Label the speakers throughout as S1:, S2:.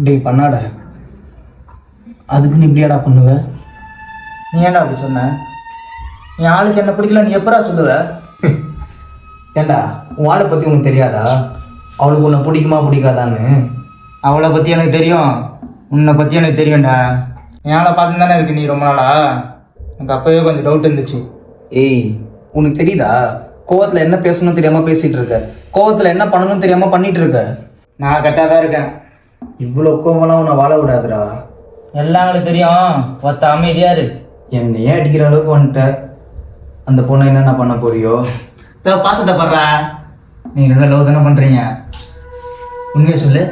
S1: டேய் பண்ணாட, அதுக்கு நீ இப்படியாடா பண்ணுவ?
S2: நீ ஏன்டா அப்படி சொன்ன? என் ஆளுக்கு என்ன பிடிக்கல நீ எப்படா சொல்லுவ?
S1: ஏண்டா உன் ஆளை பற்றி உனக்கு தெரியாதா? அவளுக்கு உன்னை பிடிக்குமா பிடிக்காதான்னு?
S2: அவளை பற்றி எனக்கு தெரியும், உன்னை பற்றி எனக்கு தெரியும்டா. என் ஆளை பார்த்து தானே இருக்கு நீ ரொம்ப நாளா. எனக்கு அப்போவே கொஞ்சம் டவுட் இருந்துச்சு.
S1: ஏய், உனக்கு தெரியுதா? கோவத்தில் என்ன பேசணும்னு தெரியாமல் பேசிகிட்டு இருக்க, கோவத்தில் என்ன பண்ணணும்னு தெரியாமல் பண்ணிகிட்டு இருக்க.
S2: நான் கரெக்டாக தான் இருக்கேன்.
S1: இவ்வளோ கோவம்லாம் உன்னை வாழ விடாதுடா.
S2: எல்லாம் அவளுக்கு தெரியும், ஒத்த அமைதியாக இரு.
S1: என்னையே அடிக்கிற அளவுக்கு வந்துட்ட. அந்த பொண்ணை என்னென்ன பண்ண போறியோ?
S2: பாசத்தை படுற நீங்கள் ரெண்டு லவ் தானே பண்ணுறீங்க. உண்மையை சொல்லு.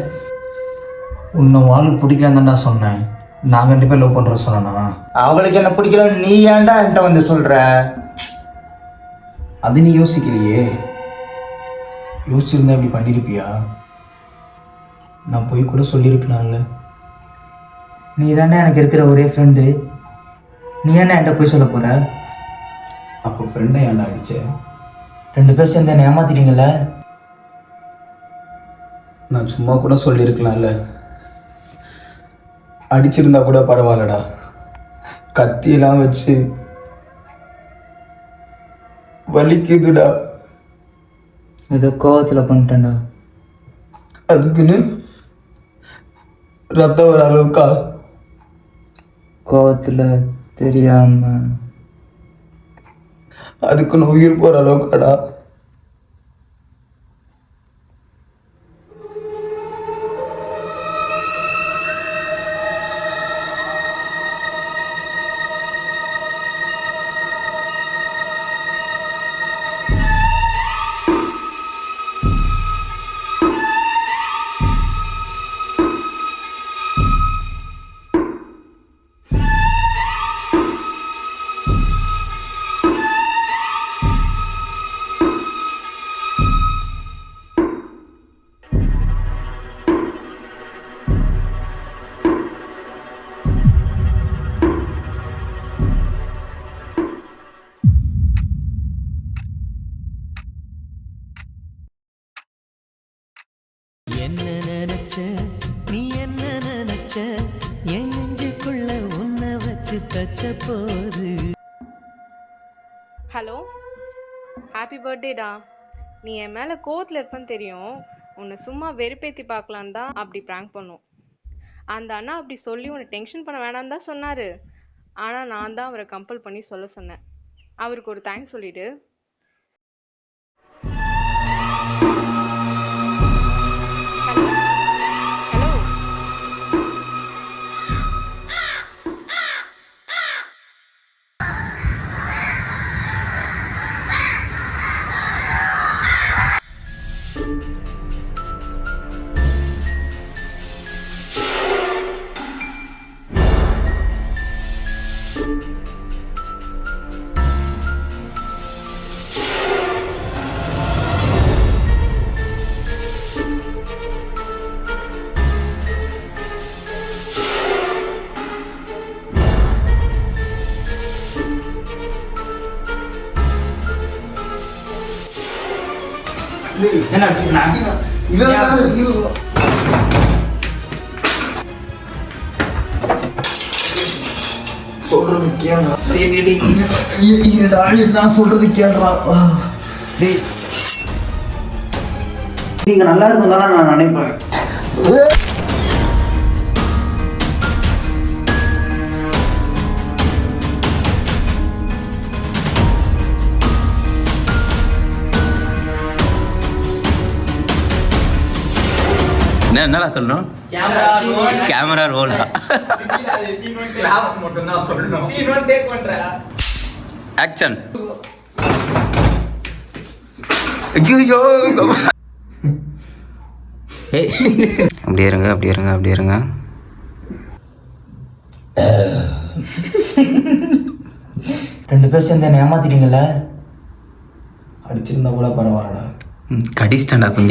S1: உன்னை வாழ்க்கை பிடிக்கலன்னு தான் சொன்னேன். நான் கண்டிப்பாக லவ் பண்ணுறேன் சொன்னேன்னா?
S2: அவளுக்கு என்ன பிடிக்கல நீ ஏன்டா என்கிட்ட வந்து சொல்கிற?
S1: அது நீ யோசிக்கலையே. யோசிச்சிருந்தா இப்படி பண்ணியிருப்பியா? நான் போய் கூட சொல்லியிருக்கலாம்ல.
S2: நீ தானே எனக்கு இருக்கிற ஒரே ஃப்ரெண்டு, நீ என்ன என்கிட்ட போய் சொல்ல போகிற?
S1: அப்போ ஃப்ரெண்டை ஏன்டா அடிச்ச?
S2: 2 பேர் சேர்ந்து என்னை ஏமாத்திட்டீங்கல்ல.
S1: நான் சும்மா கூட சொல்லியிருக்கலாம்ல. அடிச்சிருந்தா கூட பரவாயில்லடா, கத்தியெல்லாம் வச்சு வலிக்குதுடா.
S2: ஏதோ கோவத்தில் பண்ணிட்டேன்டா.
S1: அதுக்குன்னு ரத்தம் வர அளவுக்கா?
S2: கோவத்தில் தெரியாம.
S1: அதுக்குன்னு உயிர் போகிற அளவுக்காடா?
S3: என்ன நினைச்ச நீ, என்ன நினைச்ச, என் நெஞ்சுக்குள்ள உன்னை வச்சு தச்ச போது.
S4: ஹலோ, ஹாப்பி பர்த்டேடா. நீ என் மேலே கோவத்தில் இருப்பேன்னு தெரியும். உன்னை சும்மா வெறுப்பேற்றி பார்க்கலான்னு தான் அப்படி ப்ராங்க் பண்ணோம். அந்த அண்ணா அப்படி சொல்லி உன்னை டென்ஷன் பண்ண வேணான்னு தான் சொன்னார். ஆனால் நான் தான் அவரை கம்பல் பண்ணி சொல்ல சொன்னேன். அவருக்கு ஒரு தேங்க்ஸ் சொல்லிவிடு. ஹலோ ஹலோ
S2: என்ன அடிச்சுக்கிறேன்?
S1: சொல்றது கேள்றா. நான் சொல்றது கேள்றா. டேய், நீங்க நல்லா இருக்கும் தானே நான் நினைப்பேன்.
S5: என்னடா சொல்லணும்? கேமரா ரோலா? ஆக்ஷன். ஐயோ, அப்படியே இருங்க, அப்படியே இருங்க, அப்படியே இருங்க.
S2: ரெண்டு பேர் சேர்ந்து என்னை ஏமாத்திட்டீங்கல்ல.
S1: அடிச்சிருந்தா கூட பரவாயில்லடா.
S5: கடிச்சிட்டேன்டா கொஞ்சம்.